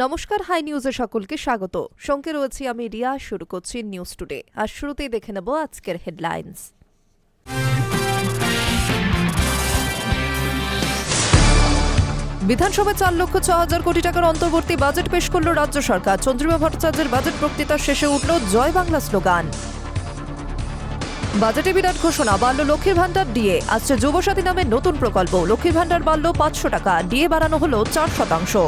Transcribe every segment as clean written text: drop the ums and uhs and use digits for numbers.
নমস্কার, হাই নিউজে সকলকে স্বাগত। সঙ্গে রয়েছি আমি রিয়া। শুরু করছি নিউজ টুডে। আর শুরুতেই দেখে নেব আজকের হেডলাইন্স। বিধানসভায় 4,06,000 কোটি টাকার অন্তর্বর্তী বাজেট পেশ করল রাজ্য সরকার। চন্দ্রিমা ভট্টাচার্যের বাজেট বক্তৃতার শেষে উঠল জয় বাংলা স্লোগান। বাজেটে বিরাট ঘোষণা, বাড়ল লক্ষ্মীর ভান্ডার ডিএ। আসছে যুবসাথী নামে নতুন প্রকল্প। লক্ষ্মীর ভান্ডার বাড়ল 500 টাকা, ডিএ বাড়ানো হল 4%।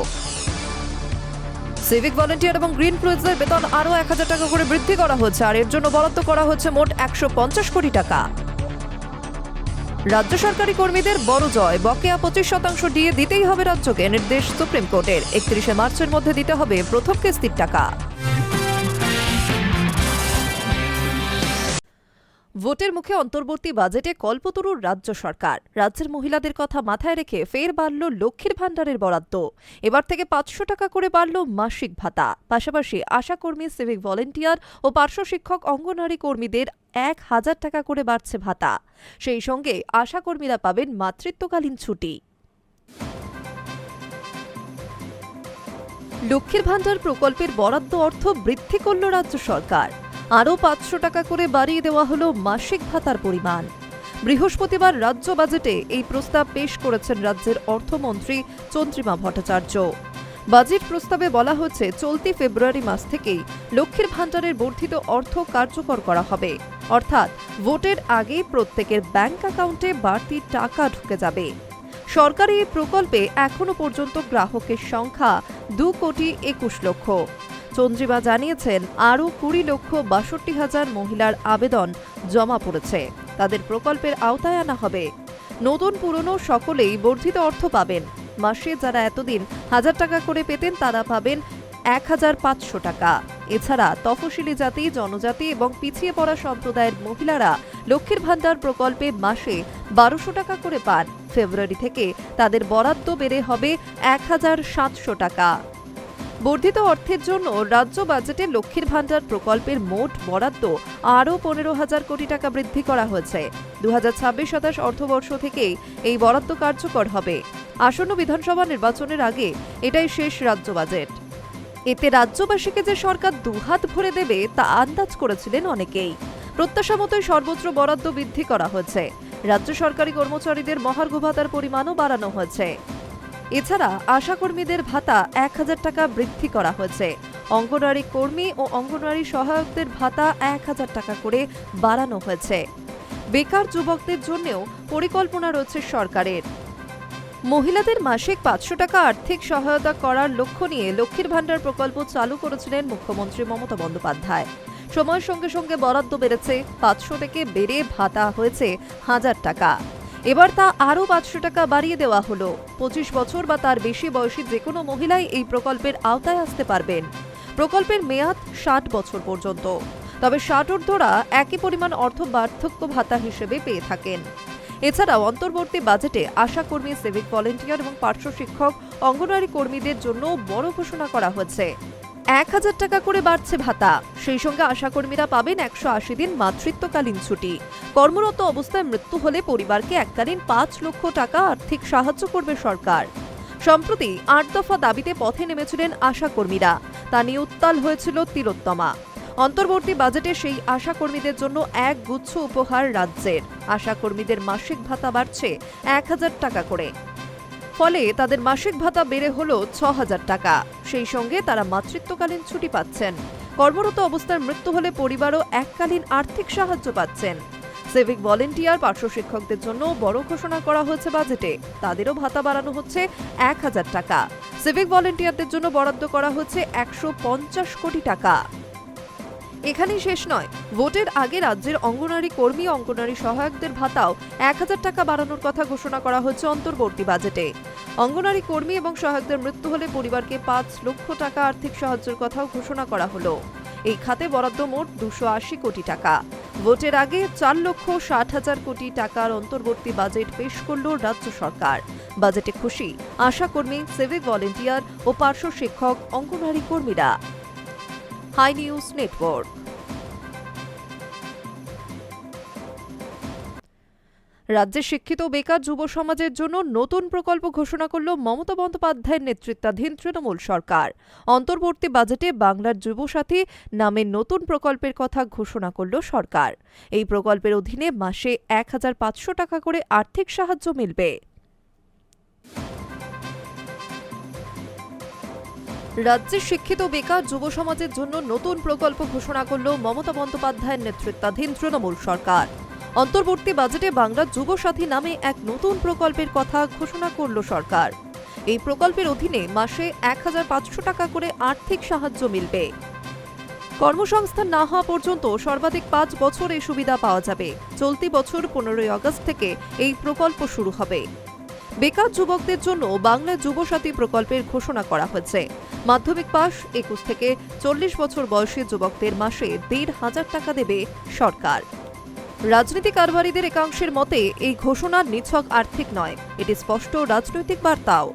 সিভিক ভলেন্টিয়ার এবং গ্রিন ক্রুজদের বেতন আরও 1,000 টাকা করে বৃদ্ধি করা হচ্ছে, আর এর জন্য বরাদ্দ করা হচ্ছে মোট 150 কোটি টাকা। রাজ্য সরকারি কর্মীদের বড় জয়, বকেয়া 25% ডিএ দিতেই হবে রাজ্যকে, নির্দেশ সুপ্রিম কোর্টের। 31 মার্চের মধ্যে দিতে হবে প্রথম কিস্তির টাকা। ভোটের মুখে অন্তর্বর্তী বাজেটে কল্পতরুর রাজ্য সরকার। রাজ্যের মহিলাদের কথা মাথায় রেখে ফের বাড়ল লক্ষ্মীর ভান্ডারের বরাদ্দ। এবার থেকে 500 টাকা করে বাড়ল মাসিক ভাতা। পাশাপাশি আশাকর্মী, সিভিক ভলেন্টিয়ার ও পার্শ্ব শিক্ষক, অঙ্গনওয়াড়ি কর্মীদের 1,000 টাকা করে বাড়ছে ভাতা। সেই সঙ্গে আশাকর্মীরা পাবেন মাতৃত্বকালীন ছুটি। লক্ষ্মীর ভান্ডার প্রকল্পের বরাদ্দ অর্থ বৃদ্ধি করল রাজ্য সরকার। আরও 500 টাকা করে বাড়িয়ে দেওয়া হল মাসিক ভাতার পরিমাণ। বৃহস্পতিবার রাজ্য বাজেটে এই প্রস্তাব পেশ করেছেন রাজ্যের অর্থমন্ত্রী চন্দ্রিমা ভট্টাচার্য। বাজেট প্রস্তাবে বলা হচ্ছে, চলতি ফেব্রুয়ারি মাস থেকেই লক্ষ্মীর ভান্ডারের বর্ধিত অর্থ কার্যকর করা হবে। অর্থাৎ ভোটের আগে প্রত্যেকের ব্যাংক অ্যাকাউন্টে বাড়তি টাকা ঢুকে যাবে। সরকারি এই প্রকল্পে এখনো পর্যন্ত গ্রাহকের সংখ্যা 2,21 লক্ষ। চন্দ্রিমা জানিয়েছেন, আরও 20,62,000 মহিলার আবেদন জমা পড়েছে। তাদের প্রকল্পের আওতায় আনা হবে। নতুন পুরনো সকলেই বর্ধিত অর্থ পাবেন। মাসে যারা এতদিন 1,000 টাকা করে পেতেন তারা পাবেন 1,500 টাকা। এছাড়া তফসিলি জাতি, জনজাতি এবং পিছিয়ে পড়া সম্প্রদায়ের মহিলারা লক্ষ্মীর ভান্ডার প্রকল্পে মাসে 1,200 টাকা করে পান। ফেব্রুয়ারি থেকে তাদের বরাদ্দ বেড়ে হবে 1,700 টাকা। বর্ধিত অর্থের জন্য রাজ্য বাজেটে লক্ষ্মীর ভান্ডার প্রকল্পের মোট বরাদ্দ আরও 15,000 কোটি টাকা বৃদ্ধি করা হয়েছে। 2026-27 অর্থবর্ষ থেকেই এই বরাদ্দ কার্যকর হবে। আসন্ন বিধানসভা নির্বাচনের আগে এটাই শেষ রাজ্য বাজেট। এতে রাজ্যবাসীকে যে সরকার দুহাত ভরে দেবে তা আন্দাজ করেছিলেন অনেকেই। প্রত্যাশা মতোই সর্বোচ্চ বরাদ্দ বৃদ্ধি করা হয়েছে। রাজ্য সরকারি কর্মচারীদের মহার্ঘ ভাতার পরিমাণও বাড়ানো হয়েছে। এছাড়া আশাকর্মীদের ভাতা 1,000 টাকা বৃদ্ধি করা হয়েছে। অঙ্গনওয়াড়ি কর্মী ও অঙ্গনওয়াড়ি সহায়কদের ভাতা 1,000 টাকা করে বাড়ানো হয়েছে। বেকার যুবকদের জন্যও পরিকল্পনা রয়েছে সরকারের। মহিলাদের মাসিক 500 টাকা আর্থিক সহায়তা করার লক্ষ্য নিয়ে লক্ষ্মীর ভান্ডার প্রকল্প চালু করেছিলেন মুখ্যমন্ত্রী মমতা বন্দ্যোপাধ্যায়। সময়ের সঙ্গে সঙ্গে বরাদ্দ বেড়েছে। 500 থেকে বেড়ে ভাতা হয়েছে 1,000 টাকা। এবার তা আরও 500 টাকা বাড়িয়ে দেওয়া হলো। 25 বছর বা তার বেশি বয়সী যে কোনো মহিলাই এই প্রকল্পের আওতায় আসতে পারবেন। প্রকল্পের মেয়াদ 60 বছর পর্যন্ত। তবে 60 ঊর্ধ্বরা একই পরিমাণ অর্থ বার্ধক্য ভাতা হিসেবে পেয়ে থাকেন। এছাড়াও অন্তর্বর্তী বাজেটে আশাকর্মী, সিভিক ভলেন্টিয়ার এবং পার্শ্ব শিক্ষক, অঙ্গনওয়াড়ি কর্মীদের জন্য বড় ঘোষণা করা হচ্ছে। 1,000 টাকা করে বাড়ছে ভাতা। সেই সঙ্গে আশাকর্মীরা পাবেন 180 দিন মাতৃত্বকালীন ছুটি। কর্মরত অবস্থায় মৃত্যু হলে পরিবারকে এককালীন 5 লক্ষ টাকা আর্থিক সাহায্য করবে সরকার। সম্প্রতি 8 দফা দাবিতে পথে নেমেছিলেন আশাকর্মীরা। তা নিয়ে উত্তাল হয়েছিল তিলোত্তমা। অন্তর্বর্তী বাজেটে সেই আশাকর্মীদের জন্য এক গুচ্ছ উপহার রাজ্যের। আশাকর্মীদের মাসিক ভাতা বাড়ছে 1,000 টাকা করে। ফলে তাদের মাসিক ভাতা বেড়ে হল 6,000 টাকা। সেই সঙ্গে তারা মাতৃত্বকালীন ছুটি পাচ্ছেন। কর্মরত অবস্থায় মৃত্যু হলে পরিবারও এককালীন আর্থিক সাহায্য পাচ্ছেন। সিভিক ভলেন্টিয়ার, পার্শ্ব শিক্ষকদের জন্য বড় ঘোষণা করা হয়েছে বাজেটে। তাদেরও ভাতা বাড়ানো হচ্ছে 1,000 টাকা। সিভিক ভলেন্টিয়ারদের জন্য বরাদ্দ করা হচ্ছে 150 কোটি টাকা। এখানেই শেষ নয়, ভোটের আগে রাজ্যের অঙ্গনওয়াড়ি কর্মী, অঙ্গনওয়াড়ি সহায়কদের ভাতাও 1,000 টাকা বাড়ানোর কথা ঘোষণা করা হচ্ছে অন্তর্বর্তী বাজেটে। অঙ্গনওয়াড়ি কর্মী এবং সহায়কদের মৃত্যু হলে পরিবারকে 5 লক্ষ টাকা আর্থিক সাহায্যের কথাও ঘোষণা করা হলো। এই খাতে বরাদ্দ মোট 280 কোটি টাকা। ভোটের আগে 4,60,000 কোটি টাকার অন্তর্বর্তী বাজেট পেশ করল রাজ্য সরকার। বাজেটে খুশি আশাকর্মী, সিভিক ভলেন্টিয়ার ও পার্শ্ব শিক্ষক, অঙ্গনওয়াড়ি কর্মীরা। Hi News Network. রাজ্যে শিক্ষিত বেকার যুব সমাজের জন্য নতুন প্রকল্প ঘোষণা করল মমতা বন্দ্যোপাধ্যায়ের নেতৃত্বাধীন তৃণমূল সরকার। অন্তর্বর্তী বাজেটে বাংলার যুবসাথী নামে নতুন প্রকল্পের কথা ঘোষণা করল সরকার। এই প্রকল্পের অধীনে মাসে ১,৫০০ টাকা করে আর্থিক সাহায্য মিলবে। রাজ্যে শিক্ষিত বেকার যুব সমাজের জন্য নতুন প্রকল্প ঘোষণা করল মমতা বন্দ্যোপাধ্যায়ের নেতৃত্বাধীন তৃণমূল সরকার। অন্তর্বর্তী বাজেটে বাংলার যুবসাথী নামে এক নতুন প্রকল্পের কথা ঘোষণা করল সরকার। এই প্রকল্পের অধীনে মাসে ১,৫০০ টাকা করে আর্থিক সাহায্য মিলবে। কর্মসংস্থান না হওয়া পর্যন্ত সর্বাধিক ৫ বছর এই সুবিধা পাওয়া যাবে। চলতি বছর ১৫ই আগস্ট থেকে এই প্রকল্প শুরু হবে। বেকার যুবকদের জন্য বাংলা যুবসাথী প্রকল্পের ঘোষণা করা হয়েছে। মাধ্যমিক পাশ ২১ থেকে ৪০ বছর বয়সী যুবকদের মাসে ১,৫০০ টাকা দেবে সরকার। রাজনীতি কারবারিদের একাংশের মতে এই ঘোষণা নিছক আর্থিক নয়, এটি স্পষ্ট রাজনৈতিক বার্তাও।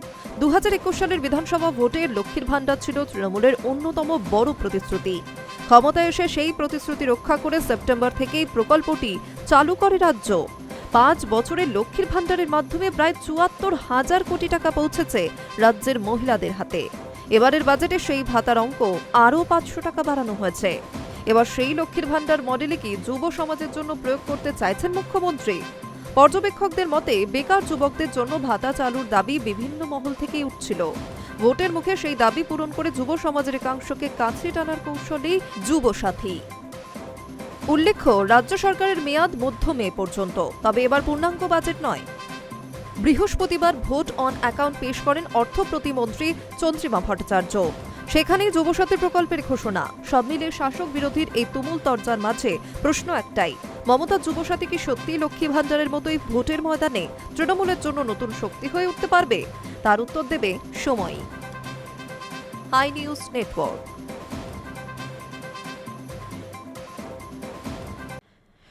২০২১ সালের বিধানসভা ভোটে লক্ষ্মীর ভাণ্ডার ছিল তৃণমূলের অন্যতম বড় প্রতিশ্রুতি। ক্ষমতায় এসে সেই প্রতিশ্রুতি রক্ষা করে সেপ্টেম্বর থেকেই প্রকল্পটি চালু করে রাজ্য। ৫ বছরে লক্ষ্মীর ভাণ্ডারের মাধ্যমে প্রায় ৭৪,০০০ কোটি টাকা পৌঁছেছে রাজ্যের মহিলাদের হাতে। এবারের বাজেটে সেই ভাতার অঙ্ক আরও ৫০০ টাকা বাড়ানো হয়েছে। এবার সেই লক্ষ্মীর ভাণ্ডার মডেলে কি যুব সমাজের জন্য প্রয়োগ করতে চাইছেন মুখ্যমন্ত্রী? পর্যবেক্ষকদের মতে বেকার যুবকদের জন্য ভাতা চালুর দাবি বিভিন্ন মহল থেকেই উঠছিল। ভোটের মুখে সেই দাবি পূরণ করে যুব সমাজের একাংশকে কাছে টানার কৌশলেই যুবসাথী। উল্লেখ্য, রাজ্য সরকারের মেয়াদ মধ্য মে পর্যন্ত, তবে এবার পূর্ণাঙ্গ বাজেট নয়। বৃহস্পতিবার ভোট অন অ্যাকাউন্ট পেশ করেন অর্থ প্রতিমন্ত্রী চন্দ্রিমা ভট্টাচার্য। সেখানেই যুবসাথী প্রকল্পের ঘোষণা। সব মিলে শাসক বিরোধীর এই তুমুল তরজার মাঝে প্রশ্ন একটাই, মমতা যুবসাথী কি সত্যি লক্ষ্মী ভাণ্ডারের মতোই ভোটের ময়দানে তৃণমূলের জন্য নতুন শক্তি হয়ে উঠতে পারবে? তার উত্তর দেবে সময়। Hi News Network.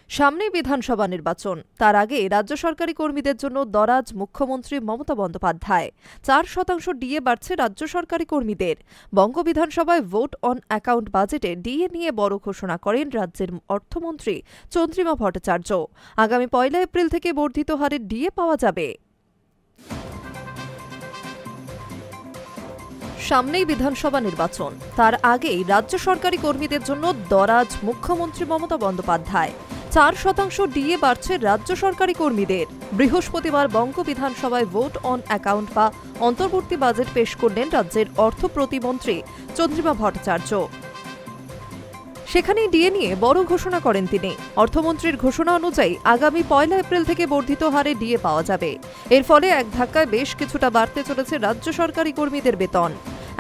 সামনে বিধানসভা নির্বাচন, তার আগে রাজ্য সরকারি কর্মীদের জন্য দরাজ মুখ্যমন্ত্রী মমতা বন্দ্যোপাধ্যায়। ৪% ডিএ বাড়ছে রাজ্য সরকারি কর্মীদের। বঙ্গ বিধানসভায় ভোট অন অ্যাকাউন্ট বাজেটে ডিএ নিয়ে বড় ঘোষণা করেন রাজ্যের অর্থমন্ত্রী চন্দ্রিমা ভট্টাচার্য। আগামী ১ এপ্রিল থেকে বর্ধিত হারে ডিএ পাওয়া যাবে। সামনেই বিধানসভা নির্বাচন, তার আগেই রাজ্য সরকারি কর্মীদের জন্য দরাজ মুখ্যমন্ত্রী মমতা বন্দ্যোপাধ্যায়। ৪% ডিএ বাড়ছে রাজ্য সরকারি কর্মীদের। বৃহস্পতিবার বঙ্গ বিধানসভায় ভোট অন অ্যাকাউন্ট বা অন্তর্বর্তী বাজেট পেশ করলেন রাজ্যের অর্থ প্রতিমন্ত্রী চন্দ্রিমা ভট্টাচার্য। সেখানেই ডিএ নিয়ে বড় ঘোষণা করেন তিনি। অর্থমন্ত্রীর ঘোষণা অনুযায়ী আগামী ১ এপ্রিল থেকে বর্ধিত হারে ডিএ পাওয়া যাবে। এর ফলে এক ধাক্কায় বেশ কিছুটা বাড়তে চলেছে রাজ্য সরকারি কর্মীদের বেতন।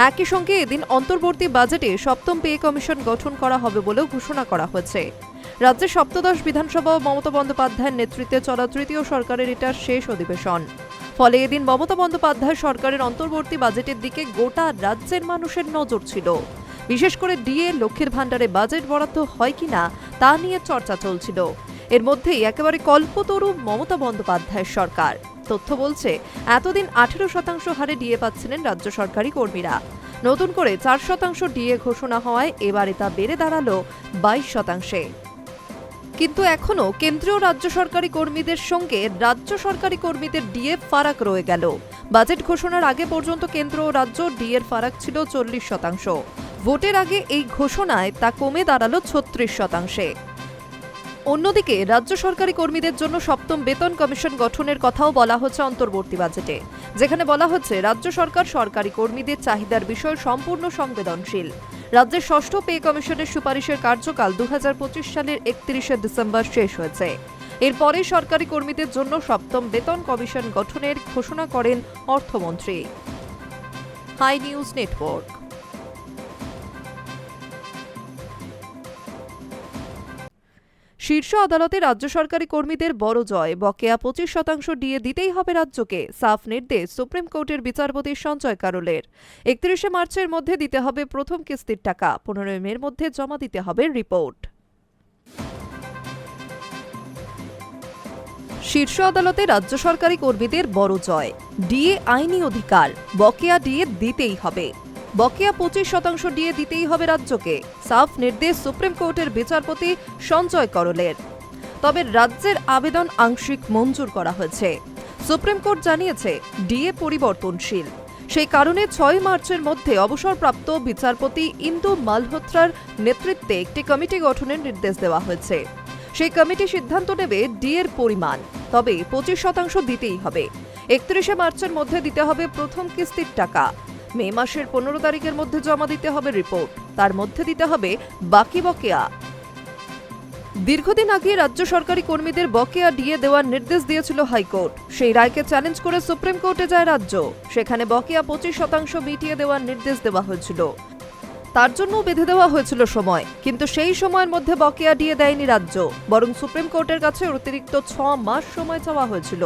একই সঙ্গে এদিন অন্তর্বর্তী বাজেটে সপ্তম পে কমিশন গঠন করা হবে বলেও ঘোষণা করা হয়েছে। রাজ্যের সপ্তদশ বিধানসভা ও মমতা বন্দ্যোপাধ্যায়ের নেতৃত্বে চলা তৃতীয় সরকারের এটা শেষ অধিবেশন। ফলে এদিন মমতা বন্দ্যোপাধ্যায় সরকারের অন্তর্বর্তী বাজেটের দিকে গোটা রাজ্যের মানুষের নজর ছিল। বিশেষ করে ডিএ, লক্ষ্মীর ভাণ্ডারে বাজেট বরাদ্দ হয় কিনা তা নিয়ে চর্চা চলছিল। এর মধ্যেই একেবারে কল্পতরু মমতা বন্দ্যোপাধ্যায়ের সরকার। তথ্য বলছে, এতদিন ১৮% হারে ডিএ পাচ্ছিলেন রাজ্য সরকারি কর্মীরা। নতুন করে ৪% ডিএ ঘোষণা হওয়ায় এবারে তা বেড়ে দাঁড়ালো ২২%। কিন্তু এখনও কেন্দ্রীয় রাজ্য সরকারি কর্মীদের সঙ্গে রাজ্য সরকারি কর্মীদের ডিএ ফারাক রয়ে গেল। বাজেট ঘোষণার আগে পর্যন্ত কেন্দ্র ও রাজ্য ডিএর ফারাক ছিল ৪০%। ভোটের আগে এই ঘোষণায় তা কমে দাঁড়ালো ৩৬%। অন্যদিকে রাজ্য সরকারি কর্মীদের জন্য সপ্তম বেতন কমিশন গঠনের কথাও বলা হচ্ছে অন্তর্বর্তী বাজেটে, যেখানে বলা হচ্ছে রাজ্য সরকার সরকারি কর্মীদের চাহিদার বিষয়ে সম্পূর্ণ সংবেদনশীল। রাজ্যের ষষ্ঠ পে কমিশনের সুপারিশের কার্যকাল ২০২৫ সালের ৩১ ডিসেম্বর শেষ হয়েছে। এরপরে সরকারি কর্মীদের জন্য সপ্তম বেতন কমিশন গঠনের ঘোষণা করেন অর্থমন্ত্রী। Hi News Network. শীর্ষ আদালতে রাজ্য সরকারি কর্মীদের বড় জয়। বকেয়া ২৫% ডিএ দিতেই হবে রাজ্যকে, সাফ নির্দেশ সুপ্রিম কোর্টের বিচারপতি সঞ্জয় কারোলের। ৩১ মার্চের মধ্যে দিতে হবে প্রথম কিস্তির টাকা, ১৫ মের মধ্যে জমা দিতে হবে রিপোর্ট। শীর্ষ আদালতে রাজ্য সরকারি কর্মীদের বড় জয়। ডিএ আইনি অধিকার, বকেয়া ডিএ দিতেই হবে। বকেয়া ২৫% ডিএ দিতেই হবে রাজ্যকে, সাফ নির্দেশ সুপ্রিম কোর্টের বিচারপতি সঞ্জয় কারোলের। তবে রাজ্যের আবেদন আংশিক মঞ্জুর করা হয়েছে। সুপ্রিম কোর্ট জানিয়েছে ডিএ পরিবর্তনশীল, সেই কারণে 6 মার্চের মধ্যে অবসরপ্রাপ্ত বিচারপতি ইন্দু মালহোত্রার নেতৃত্বে একটি কমিটি গঠনের নির্দেশ দেওয়া হয়েছে। সেই কমিটি সিদ্ধান্ত নেবে ডিএর পরিমাণ, তবে 25% দিতেই হবে। 31 মার্চের মধ্যে দিতে হবে প্রথম কিস্তির টাকা। মে মাসের 15 তারিখের মধ্যে জমা দিতে হবে রিপোর্ট, তার মধ্যে দিতে হবে বাকি বকেয়া। দীর্ঘদিন আগে রাজ্য সরকারি কর্মীদের বকেয়া ডিএ দেওয়ার নির্দেশ দিয়েছিল হাইকোর্ট। সেই রায়কে চ্যালেঞ্জ করে সুপ্রিম কোর্টে যায় রাজ্য। সেখানে বকেয়া 25% মিটিয়ে দেওয়ার নির্দেশ দেওয়া হয়েছিল। তার জন্য বেঁধে দেওয়া হয়েছিল সময়, কিন্তু সেই সময়ের মধ্যে বকেয়া ডিএ দেয়নি রাজ্য, বরং সুপ্রিম কোর্টের কাছে অতিরিক্ত 6 মাস সময় চাওয়া হয়েছিল।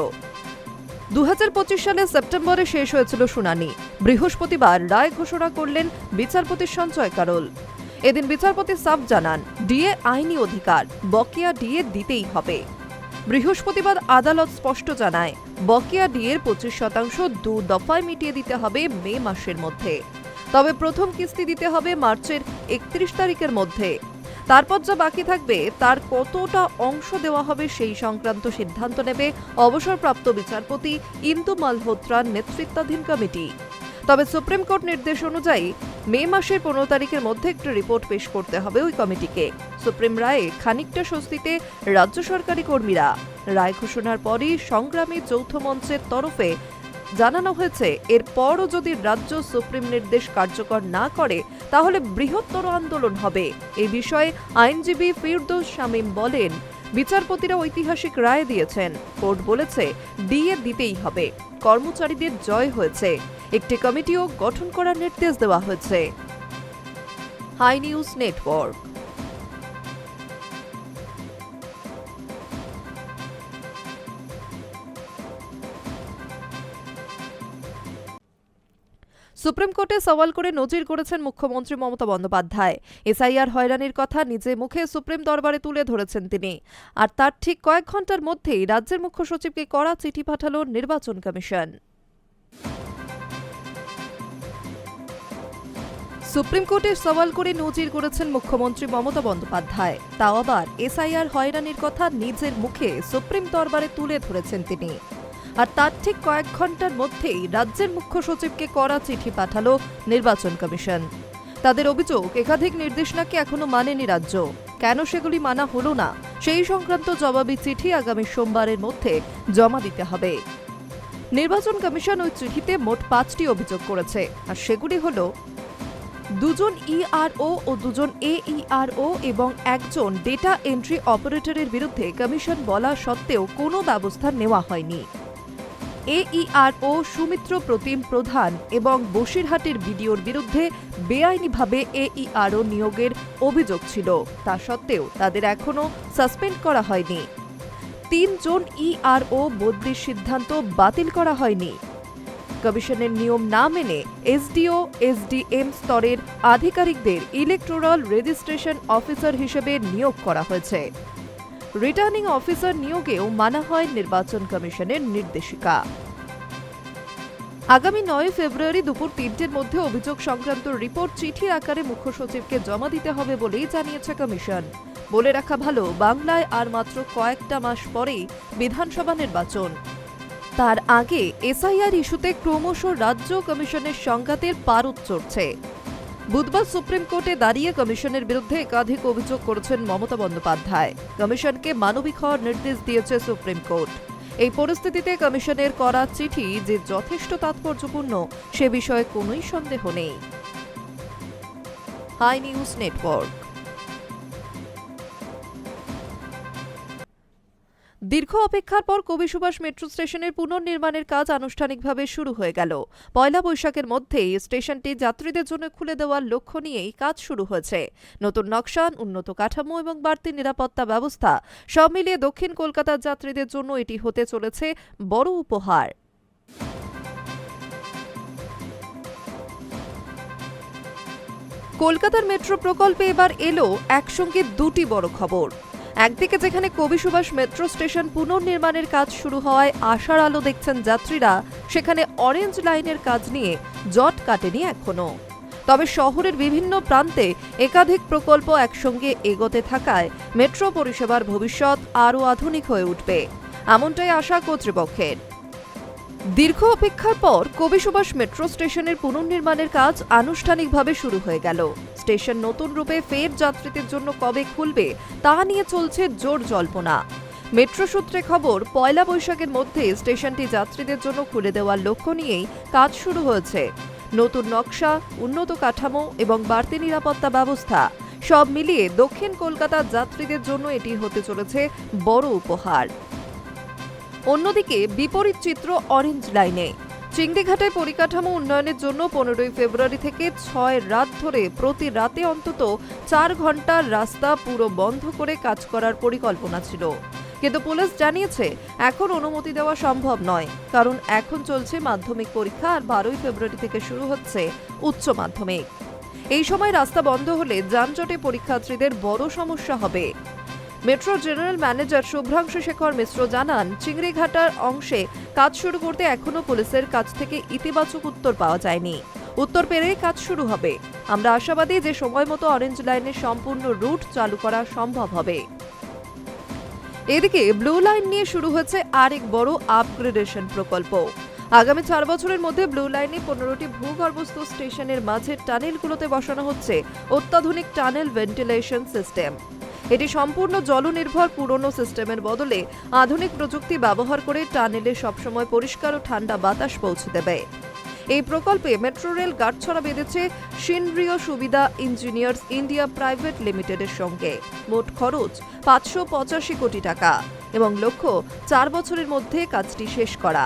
2025 সালের সেপ্টেম্বরে শেষ হয়েছিল শুনানি। বৃহস্পতিবার রায় ঘোষণা করলেন বিচারপতি সঞ্জয় কারোল। এদিন বিচারপতি সাফ জানান, ডিএ আইনি অধিকার, বকেয়া ডিএ দিতেই হবে। বৃহস্পতিবার আদালত স্পষ্ট জানায়, বকেয়া ডিএর 25% 2 দফায় মিটিয়ে দিতে হবে মে মাসের মধ্যে। তবে প্রথম কিস্তি দিতে হবে মার্চের 31 তারিখের মধ্যে। তারপর যা বাকি থাকবে তার কতটা অংশ দেওয়া হবে সেই সংক্রান্ত সিদ্ধান্ত নেবে অবসরপ্রাপ্ত বিচারপতি ইন্দু মালহোত্রার নেতৃত্বাধীন কমিটি। তবে সুপ্রিম কোর্ট নির্দেশ অনুযায়ী মে মাসের 15 তারিখের মধ্যে একটি রিপোর্ট পেশ করতে হবে ওই কমিটিকে। সুপ্রিম রায়ে খানিকটা স্বস্তিতে রাজ্য সরকারি কর্মীরা। রায় ঘোষণার পরই সংগ্রামী যৌথ মঞ্চের তরফে জানানো হয়েছে, এরপরও যদি রাজ্য সুপ্রিম নির্দেশ কার্যকর না করে তাহলে বৃহত্তর আন্দোলন হবে। এই বিষয়ে আইনজীবী ফিরদৌস শামীম বলেন, বিচারপতিরা ঐতিহাসিক রায় দিয়েছেন। কোর্ট বলেছে ডিএ দিতেই হবে। কর্মচারীদের জয় হয়েছে। একটি কমিটিও গঠন করার নির্দেশ দেওয়া হয়েছে। High News network. সুপ্রিম কোর্টে সওয়াল করে নজির করেছেন মুখ্যমন্ত্রী মমতা বন্দ্যোপাধ্যায়। এসআইআর হয়রানির কথা নিজে মুখে সুপ্রিম দরবারে তুলে ধরেছেন তিনি। আর তার ঠিক কয়েক ঘন্টার মধ্যেই রাজ্যের মুখ্য সচিবকে কড়া চিঠি পাঠালো নির্বাচন কমিশন। সুপ্রিম কোর্টে সওয়াল করে নজির করেছেন মুখ্যমন্ত্রী মমতা বন্দ্যোপাধ্যায়। তাও আবার এসআইআর হয়রানির কথা নিজের মুখে সুপ্রিম দরবারে তুলে ধরেছেন তিনি। আর তার ঠিক কয়েক ঘন্টার মধ্যেই রাজ্যের মুখ্য সচিবকে কড়া চিঠি পাঠালো নির্বাচন কমিশন। তাদের অভিযোগ, একাধিক নির্দেশ নাকি এখনো মানেনি রাজ্য। কেন সেগুলি মানা হলো না সেই সংক্রান্ত জবাবি চিঠি আগামী সোমবারের মধ্যে জমা দিতে হবে। নির্বাচন কমিশন ওই চিঠিতে মোট 5টি অভিযোগ করেছে, আর সেগুলি হল 2 ইআরও ও 2 এইআরও এবং 1 ডেটা এন্ট্রি অপারেটরের বিরুদ্ধে কমিশন বলা সত্ত্বেও কোনো ব্যবস্থা নেওয়া হয়নি। এইআরও সুমিত্র প্রতিম প্রধান এবং বসিরহাটের বিডিওর বিরুদ্ধে বেআইনিভাবে এইআরও নিয়োগের অভিযোগ ছিল, তা সত্ত্বেও তাদের এখনও সাসপেন্ড করা হয়নি। 3 ইআরও বদলির সিদ্ধান্ত বাতিল করা হয়নি। কমিশনের নিয়ম না মেনে এসডিও এসডিএম স্তরের আধিকারিকদের ইলেকটোরাল রেজিস্ট্রেশন অফিসার হিসেবে নিয়োগ করা হয়েছে। রিটার্নিং অফিসার নিয়োগেও মানা হয় নির্বাচন কমিশনের নির্দেশিকা। আগামী 9 ফেব্রুয়ারি দুপুর 3টের মধ্যে অভিযোগ সংক্রান্ত রিপোর্ট চিঠির আকারে মুখ্য সচিবকে জমা দিতে হবে বলেই জানিয়েছে কমিশন। বলে রাখা ভালো, বাংলায় আর মাত্র কয়েকটা মাস পরেই বিধানসভা নির্বাচন। তার আগে এসআইআর ইস্যুতে ক্রমশ রাজ্য কমিশনের সংঘাতের পারদ চড়ছে। বুধবার সুপ্রিম কোর্টে দাঁড়িয়ে কমিশনের বিরুদ্ধে একাধিক অভিযোগ করেছেন মমতা বন্দ্যোপাধ্যায়। কমিশনকে মানবিক হওয়ার নির্দেশ দিয়েছে সুপ্রিম কোর্ট। এই পরিস্থিতিতে কমিশনের করা চিঠি যে যথেষ্ট তাৎপর্যপূর্ণ সে বিষয়ে কোনোই সন্দেহ নেই। Hi News Network. দীর্ঘ অপেক্ষার পর কবি সুভাষ মেট্রো স্টেশনের পুনর্নির্মাণের কাজ আনুষ্ঠানিকভাবে শুরু হয়ে গেল। পয়লা বৈশাখের মধ্যেই স্টেশনটি যাত্রীদের জন্য খুলে দেওয়ার লক্ষ্য নিয়েই কাজ শুরু হয়েছে। নতুন নকশা, উন্নত কাঠামো এবং বাড়তি নিরাপত্তা ব্যবস্থা সব মিলিয়ে দক্ষিণ কলকাতার যাত্রীদের জন্য এটি হতে চলেছে বড় উপহার। কলকাতার মেট্রো প্রকল্পে এবার এলো একসঙ্গে দুটি বড় খবর। একদিকে যেখানে কবি সুভাষ মেট্রো স্টেশন পুনর্নির্মাণের কাজ শুরু হওয়ায় আশার আলো দেখছেন যাত্রীরা, সেখানে অরেঞ্জ লাইনের কাজ নিয়ে জট কাটেনি এখনো। তবে শহরের বিভিন্ন প্রান্তে একাধিক প্রকল্প একসঙ্গে এগোতে থাকায় মেট্রো পরিষেবার ভবিষ্যৎ আরও আধুনিক হয়ে উঠবে, এমনটাই আশা কর্তৃপক্ষের। দীর্ঘ অপেক্ষার পর কবি সুভাষ মেট্রো স্টেশনের পুনর্নির্মাণের কাজ আনুষ্ঠানিকভাবে শুরু হয়ে গেল। স্টেশন নতুন রূপে ফের যাত্রীদের জন্য কবে খুলবে তা নিয়ে চলছে জোর জল্পনা। মেট্রো সূত্রে খবর, পয়লা বৈশাখের মধ্যে স্টেশনটি যাত্রীদের জন্য খুলে দেওয়ার লক্ষ্য নিয়েই কাজ শুরু হয়েছে। নতুন নকশা, উন্নত কাঠামো এবং বাড়তি নিরাপত্তা ব্যবস্থা সব মিলিয়ে দক্ষিণ কলকাতার যাত্রীদের জন্য এটি হতে চলেছে বড় উপহার। অন্যদিকে বিপরীত চিত্র অরেঞ্জ লাইনে। চিংড়িঘাটে পরিকাঠামো উন্নয়নের জন্য 15 ফেব্রুয়ারি থেকে 6 রাত ধরে প্রতি রাতে অন্তত 4 ঘন্টার রাস্তা পুরো বন্ধ করে কাজ করার পরিকল্পনা ছিল, কিন্তু পুলিশ জানিয়েছে এখন অনুমতি দেওয়া সম্ভব নয়, কারণ এখন চলছে মাধ্যমিক পরীক্ষা আর 12 ফেব্রুয়ারি থেকে শুরু হচ্ছে উচ্চ মাধ্যমিক। এই সময় রাস্তা বন্ধ হলে যানজটে পরীক্ষার্থীদের বড় সমস্যা হবে। Metro general manager Subhranshu Shekhar Mishra জানান, চিংড়িঘাটার অংশে কাজ শুরু করতে এখনো পুলিশের কাছ থেকে ইতিবাচক উত্তর পাওয়া যায়নি। উত্তর পেলেই কাজ শুরু হবে। আমরা আশাবাদী যে সময় মতো অরেঞ্জ লাইনের সম্পূর্ণ রুট চালু করা সম্ভব হবে। এদিকে ব্লু লাইন নিয়ে শুরু হয়েছে আরেক বড় আপগ্রেডেশন প্রকল্প। আগামী 4 বছরের মধ্যে ব্লু লাইনে 15টি ভূগর্ভস্থ স্টেশনের মাঝে টানেলগুলোতে বসানো হচ্ছে অত্যাধুনিক টানেল ভেন্টিলেশন সিস্টেম। এটি সম্পূর্ণ জলনির্ভর পুরনো সিস্টেমের বদলে আধুনিক প্রযুক্তি ব্যবহার করে টানেলে সবসময় পরিষ্কার ও ঠান্ডা বাতাস পৌঁছে দেবে। এই প্রকল্পে মেট্রো রেল গাঁটছড়া বেঁধেছে সিনরিও সুবিধা ইঞ্জিনিয়ার্স ইন্ডিয়া প্রাইভেট লিমিটেডের সঙ্গে। মোট খরচ 585 কোটি টাকা এবং লক্ষ্য 4 বছরের মধ্যে কাজটি শেষ করা।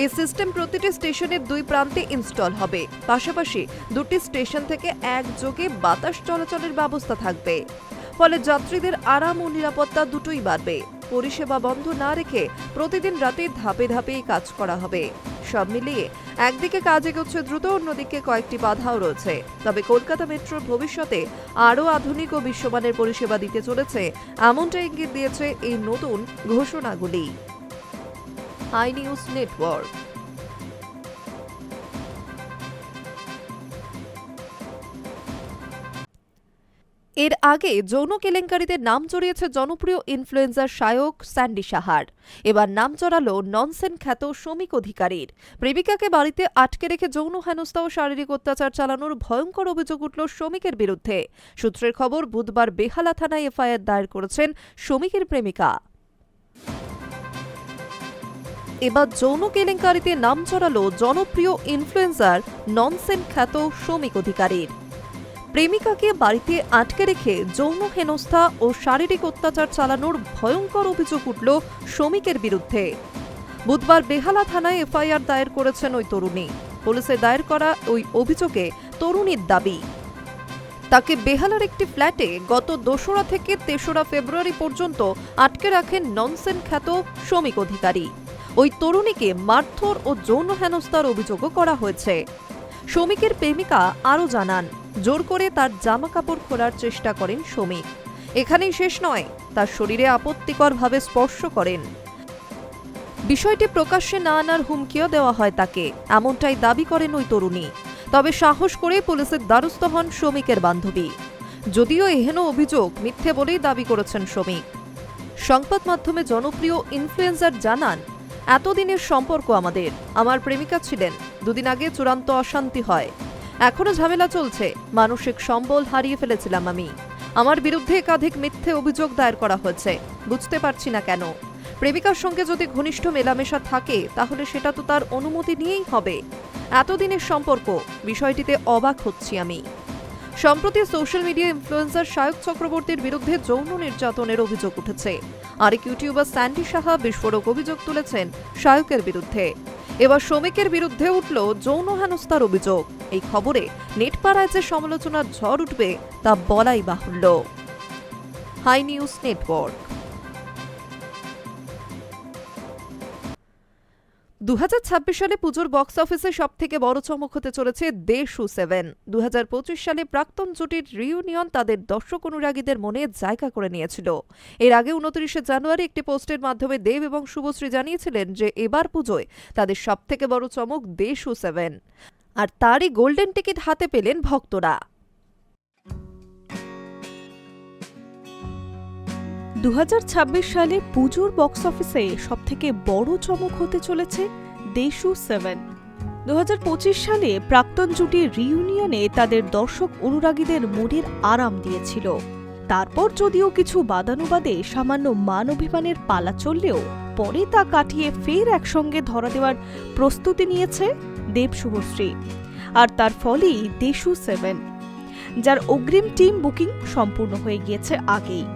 এই সিস্টেম প্রতিটি স্টেশনের 2 প্রান্তে ইনস্টল হবে। পাশাপাশি 2টি স্টেশন থেকে একযোগে বাতাস চলাচলের ব্যবস্থা থাকবে। ফলে যাত্রীদের আরাম ও নিরাপত্তা দুটোই বাড়বে। পরিষেবা বন্ধ না রেখে প্রতিদিন রাতে ধাপে ধাপে কাজ করা হবে। সব মিলিয়ে একদিকে কাজ এগোচ্ছে দ্রুত, অন্যদিকে কয়েকটি বাধাও রয়েছে। তবে কলকাতা মেট্রোর ভবিষ্যতে আরও আধুনিক ও বিশ্বমানের পরিষেবা দিতে চলেছে, এমনটা ইঙ্গিত দিয়েছে এই নতুন ঘোষণাগুলি। High News network. এর আগে যৌন কেলেঙ্কারিতে নাম জড়িয়েছে জনপ্রিয় ইনফ্লুয়েন্সার সায়ক স্যান্ডি সাহার। এবার নাম জড়ালো ননসেন খ্যাত শমিক অধিকারীর। প্রেমিকাকে বাড়িতে আটকে রেখে যৌন হেনস্থা ও শারীরিক অত্যাচার চালানোর ভয়ঙ্কর অভিযোগ উঠল শমিকের বিরুদ্ধে। সূত্রের খবর, বুধবার বেহালা থানায় এফআইআর দায়ের করেছেন শমিকের প্রেমিকা। এবার যৌন কেলেঙ্কারিতে নাম জড়ালো জনপ্রিয় ইনফ্লুয়েন্সার ননসেন খ্যাত শমিক অধিকারীর। প্রেমিকাকে বাড়িতে আটকে রেখে যৌন হেনস্থা ও শারীরিক অত্যাচার চালানোর ভয়ঙ্কর অভিযোগ উঠল শমিকের বিরুদ্ধে। বুধবার বেহালা থানায় এফআইআর দায়ের করেছেন ওই তরুণী। পুলিশের দায়ের করা ওই অভিযোগে তরুণীর দাবি, তাকে বেহালার একটি ফ্ল্যাটে গত 2রা থেকে 3রা ফেব্রুয়ারি পর্যন্ত আটকে রাখেন ননসেন খ্যাত শমিক অধিকারী। ওই তরুণীকে মারধর ও যৌন হেনস্থার অভিযোগও করা হয়েছে। শমিকের প্রেমিকা আরও জানান, জোর করে তার জামা কাপড় খোলার চেষ্টা করেন শমিক। এখানেই শেষ নয়, তার শরীরে আপত্তিকরভাবে স্পর্শ করেন। বিষয়টি প্রকাশ্যে না আনার হুমকিও দেওয়া হয় তাকে, এমনটাই দাবি করেন ওই তরুণী। তবে সাহস করে পুলিশের দ্বারস্থ হন শমিকের বান্ধবী। যদিও এহেন অভিযোগ মিথ্যে বলেই দাবি করেছেন শমিক। সংবাদ মাধ্যমে জনপ্রিয় ইনফ্লুয়েন্সার জানান, এতদিনের সম্পর্ক আমাদের। আমার প্রেমিকা ছিলেন, 2 দিন আগে চূড়ান্ত অশান্তি হয়। এখনো ঝামেলা চলছে। মানসিক সম্বল হারিয়ে ফেলেছিলাম আমি। আমার বিরুদ্ধে একাধিক মিথ্যে অভিযোগ দায়ের করা হয়েছে। বুঝতে পারছি না কেন। প্রেমিকার সঙ্গে যদি ঘনিষ্ঠ মেলামেশা থাকে তাহলে সেটা তো তার অনুমতি নিয়েই হবে। এতদিনের সম্পর্ক, বিষয়টিতে অবাক হচ্ছি আমি। সম্প্রতি সোশ্যাল মিডিয়া ইনফ্লুয়েন্সার সায়ক চক্রবর্তীর বিরুদ্ধে যৌন নির্যাতনের অভিযোগ উঠেছে। আরেক ইউটিউবার স্যান্ডি সাহা বিস্ফোরক অভিযোগ তুলেছেন সায়কের বিরুদ্ধে। এবার শমিকের বিরুদ্ধে উঠল যৌন হেনস্থার অভিযোগ। এই খবরে নেটপাড়ায় যে সমালোচনার ঝড় উঠবে তা বলাই বাহুল্য। High News network. 2026 সালে পুজোর বক্স অফিসে সবথেকে বড় চমক হতে চলেছে দেশু 7। 2025 সালে প্রাক্তন জুটির রিউনিয়ন তাদের দর্শক অনুরাগীদের মনে জায়গা করে নিয়েছিল। এর আগে 29 জানুয়ারি একটি পোস্টের মাধ্যমে দেব এবং শুভশ্রী জানিয়েছিলেন যে এবার পুজোয় তাদের সবথেকে বড় চমক দেশু 7। আর তারই গোল্ডেন টিকিট হাতে পেলেন ভক্তরা। 2026 সালে পুজোর বক্স অফিসে সবথেকে বড় চমক হতে চলেছে দেশু 7। 2025 সালে প্রাক্তন জুটির রিইউনিয়নে তাদের দর্শক অনুরাগীদের মনের আরাম দিয়েছিল। তারপর যদিও কিছু বাদানুবাদে সামান্য মান অভিমানের পালা চললেও পরে তা কাটিয়ে ফের একসঙ্গে ধরা দেওয়ার প্রস্তুতি নিয়েছে দেব শুভশ্রী। আর তার ফলেই দেশু 7, যার অগ্রিম টিম বুকিং সম্পূর্ণ হয়ে গিয়েছে আগেই।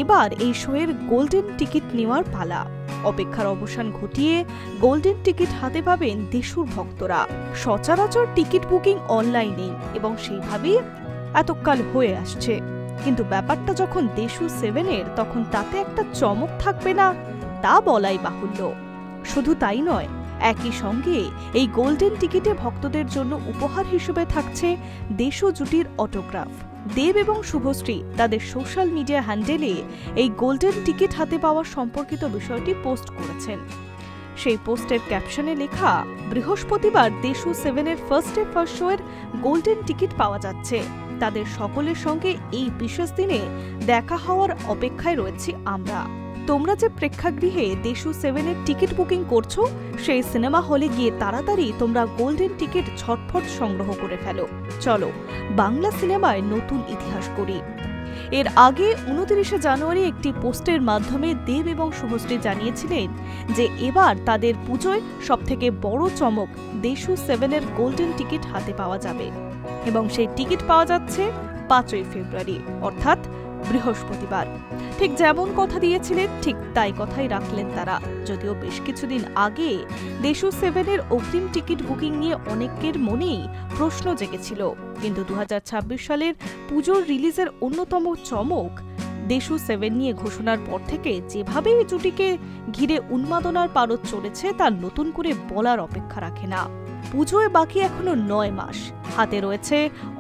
এবার এই শোয়ের গোল্ডেন টিকিট নেওয়ার পালা। অপেক্ষার অবসান ঘটিয়ে গোল্ডেন টিকিট হাতে পাবেন দেশুর ভক্তরা। সচরাচর টিকিট বুকিং অনলাইনে এবং সেইভাবেই এতকাল হয়ে আসছে, কিন্তু ব্যাপারটা যখন দেশু 7-এর তখন তাতে একটা চমক থাকবে না তা বলাই বাহুল্য। শুধু তাই নয়, একই সঙ্গে এই গোল্ডেন টিকিটে ভক্তদের জন্য উপহার হিসেবে থাকছে দেশু জুটির অটোগ্রাফ। দেব এবং শুভশ্রী তাদের সোশ্যাল মিডিয়া হ্যান্ডেলে এই গোল্ডেন টিকিট হাতে পাওয়া সম্পর্কিত বিষয়টি পোস্ট করেছেন। সেই পোস্টের ক্যাপশনে লেখা, বৃহস্পতিবার দেশু 7-এর ফার্স্ট শোয়ের গোল্ডেন টিকিট পাওয়া যাচ্ছে। তাদের সকলের সঙ্গে এই বিশেষ দিনে দেখা হওয়ার অপেক্ষায় রয়েছি আমরা। তোমরা যে প্রেক্ষাগৃহে দেশু 7-এর টিকিট বুকিং করছো, সেই সিনেমা হলে গিয়ে তাড়াতাড়ি তোমরা গোল্ডেন টিকিট ঝটফট সংগ্রহ করে ফেলো। চলো বাংলা সিনেমায় নতুন ইতিহাস করি। এর আগে 29 জানুয়ারি একটি পোস্টের মাধ্যমে দেব এবং শুভশ্রী জানিয়েছিলেন যে এবার তাদের পুজোয় সবথেকে বড় চমক দেশু 7-এর গোল্ডেন টিকিট হাতে পাওয়া যাবে এবং সেই টিকিট পাওয়া যাচ্ছে 5ই ফেব্রুয়ারি, অর্থাৎ বৃহস্পতিবার। ঠিক যেমন কথা দিয়েছিলেন ঠিক তাই কথাই রাখলেন তারা। যদিও বেশ কিছুদিন আগে দেশু 7-এর অগ্রিম টিকিট বুকিং নিয়ে অনেকের মনেই প্রশ্ন জেগেছিল, কিন্তু 2026 সালের পুজোর রিলিজের অন্যতম চমক দেশু 7 নিয়ে ঘোষণার পর থেকে যেভাবে এই জুটিকে ঘিরে উন্মাদনার পারদ চলেছে তা নতুন করে বলার অপেক্ষা রাখে না। পুজোয় বাকি এখনো 9 মাস, হাতে রয়েছে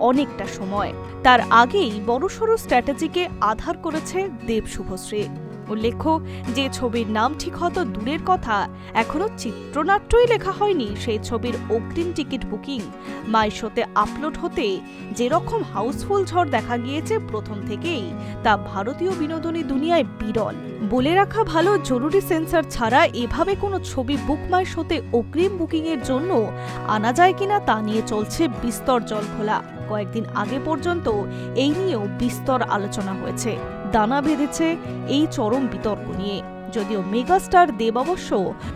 অনেকটা সময়। তার আগেই বড়সড় স্ট্র্যাটেজিকে আধার করেছে দেব শুভশ্রী। উল্লেখ্য, যে ছবির নাম ঠিক হয়তো দূরের কথা, এখনো চিত্রনাট্যই লেখা হয়নি, সেই ছবির অগ্রিম টিকিট বুকিং মাই শোতে আপলোড হতে যেরকম হাউসফুল ঝড় দেখা গিয়েছে প্রথম থেকেই, তা ভারতীয় বিনোদনী দুনিয়ায় বিরল। বলে রাখা ভালো, জরুরি সেন্সর ছাড়া এভাবে কোনো ছবি বুক মাই শোতে অগ্রিম বুকিংয়ের জন্য আনা যায় কিনা তা নিয়ে চলছে বিস্তর জলঘোলা। কয়েকদিন আগে পর্যন্ত এই নিয়েও বিস্তর আলোচনা হয়েছে, দানা বেঁধেছে এই চরম বিতর্ক নিয়ে। যদিও মেগাস্টার দেব অবশ্য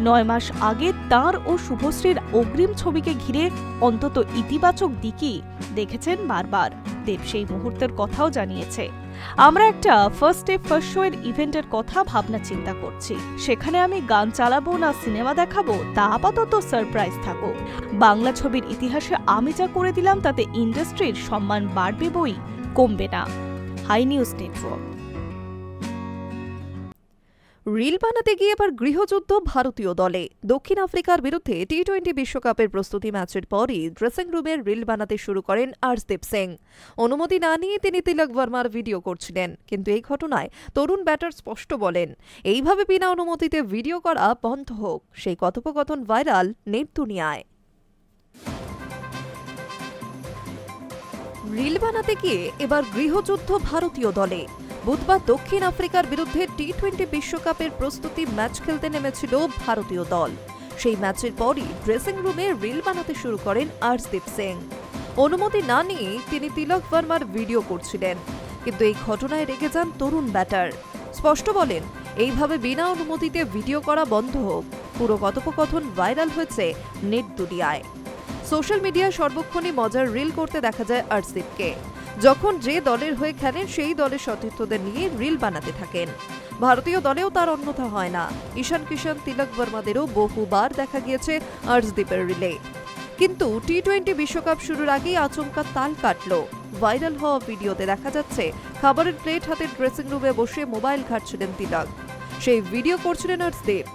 9 মাস আগে তাঁর ও শুভশ্রীর অগ্রিম ছবিকে ঘিরে অন্তত ইতিবাচক দিকই দেখেছেন বারবার। দেব সেই মুহূর্তের কথাও জানিয়েছে, আমরা একটা ফার্স্ট শো এর ইভেন্টের কথা ভাবনা চিন্তা করছি, সেখানে আমি গান চালাবো না সিনেমা দেখাবো তা আপাতত সারপ্রাইজ থাকুক। বাংলা ছবির ইতিহাসে আমি যা করে দিলাম তাতে ইন্ডাস্ট্রির সম্মান বাড়বে বই কমবে না। High News network. রিল বানাতে গিয়ে এবার গৃহযুদ্ধ ভারতীয় দলে। দক্ষিণ আফ্রিকার বিরুদ্ধে টি-20 বিশ্বকাপের প্রস্তুতি ম্যাচের পরই ড্রেসিং রুমের রিল বানাতে শুরু করেন আর্শদীপ সিং। অনুমতি না নিয়ে তিনি তিলক ভার্মার ভিডিও করছিলেন, কিন্তু এই ঘটনায় তরুণ ব্যাটার স্পষ্ট বলেন, এইভাবে বিনা অনুমতিতে ভিডিও করা বন্ধ হোক। সেই কথোপকথন ভাইরাল নেট দুনিয়ায়। রিল বানাতে গিয়ে এবার গৃহযুদ্ধ ভারতীয় দলে। বুধবার দক্ষিণ আফ্রিকার বিরুদ্ধে টি-20 বিশ্বকাপের প্রস্তুতি ম্যাচ খেলতে নেমেছিল ভারতীয় দল। সেই ম্যাচের পরই ড্রেসিং রুমে রিল বানাতে শুরু করেন আর্শদীপ সিং। অনুমতি না নিয়ে তিনি তিলক ভার্মার ভিডিও করছিলেন, কিন্তু এই ঘটনায় রেগে যান তরুণ ব্যাটার। স্পষ্ট বলেন, এইভাবে বিনা অনুমতিতে ভিডিও করা বন্ধ হোক। পুরো কথোপকথন ভাইরাল হয়েছে নেট দুনিয়ায়। সোশ্যাল মিডিয়ায় সর্বক্ষণই মজার রিল করতে দেখা যায় আর্শদীপকে। যখন যে দলের হয়ে খেলেন সেই দলের সতীর্থদের নিয়ে রিল বানাতে থাকেন। ভারতীয় দলেও তার অন্যথা হয় না। ঈশান কিষান, তিলক ভার্মাদেরও বহুবার দেখা গিয়েছে আর্শদীপের রিলে। কিন্তু টি-20 বিশ্বকাপ শুরুর আগেই আচমকা তাল কাটল। ভাইরাল হওয়া ভিডিওতে দেখা যাচ্ছে খাবারের প্লেট হাতে ড্রেসিং রুমে বসে মোবাইল ঘাঁটছিলেন তিলক। সেই ভিডিও করছিলেন আর্শদীপ।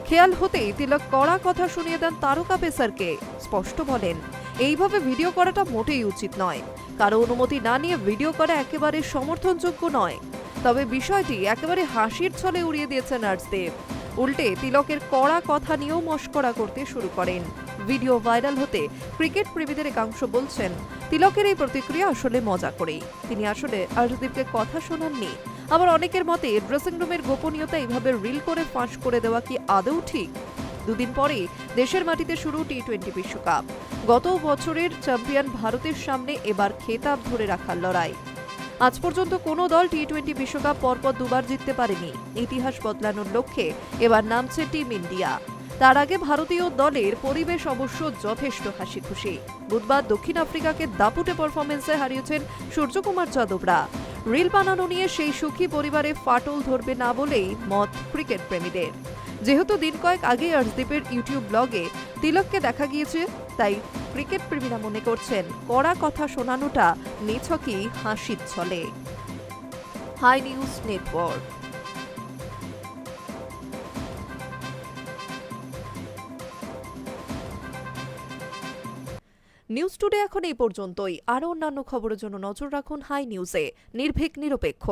খেয়াল হতেই তিলক কড়া কথা শুনিয়ে দেন তারকা পেসারকে। স্পষ্ট বলেন, এইভাবে ভিডিও করাটা মোটেই উচিত নয়। কারো অনুমতি না নিয়ে ভিডিও করা একেবারে সমর্থনযোগ্য নয়। তবে বিষয়টি একেবারে হাসির ছলে উড়িয়ে দিয়েছেন আর্শদীপ। উল্টে তিলকের কড়া কথা নিয়েও মশকরা করতে শুরু করেন। ভিডিও ভাইরাল হতে ক্রিকেট প্রেমীদের একাংশ বলছেন, তিলকের এই প্রতিক্রিয়া আসলে মজা করেই। তিনি আসলে অর্শদীপকে কথা শোনাননি। আবার অনেকের মতে ড্রেসিং রুমের গোপনীয়তা এইভাবে রিল করে ফাঁস করে দেওয়া কি আদৌ ঠিক? দুদিন পরেই দেশের মাটিতে শুরু টি-20 বিশ্বকাপ। গত বছরের চ্যাম্পিয়ন ভারতের সামনে এবার খেতাব ধরে রাখার লড়াই। আজ পর্যন্ত কোনো দল টি-20 বিশ্বকাপ পরপর দুবার জিততে পারেনি। ইতিহাস বদলানোর লক্ষ্যে এবার নামছে টিম ইন্ডিয়া। তার আগে ভারতীয় দলের পরিবেশ অবশ্য যথেষ্ট হাসি খুশি। বুধবার দক্ষিণ আফ্রিকাকে দাপুটে পারফরমেন্সে হারিয়েছেন সূর্যকুমার যাদবরা। রিল বানানো নিয়ে সেই সুখী পরিবারে ফাটল ধরবে না বলেই মত ক্রিকেট প্রেমীদের। যেহেতু দিন কয়েক আগে অর্শদীপের ইউটিউব ব্লগে তিলককে দেখা গিয়েছে, তাই ক্রিকেট প্রেমীরা মনে করছেন কড়া কথা শোনানোটা নিছকই হাসির ছলে। Hi News Network. News today এখন এই পর্যন্তই। আরও অন্যান্য খবরের জন্য নজর রাখুন হাই নিউজে। নির্ভীক নিরপেক্ষ।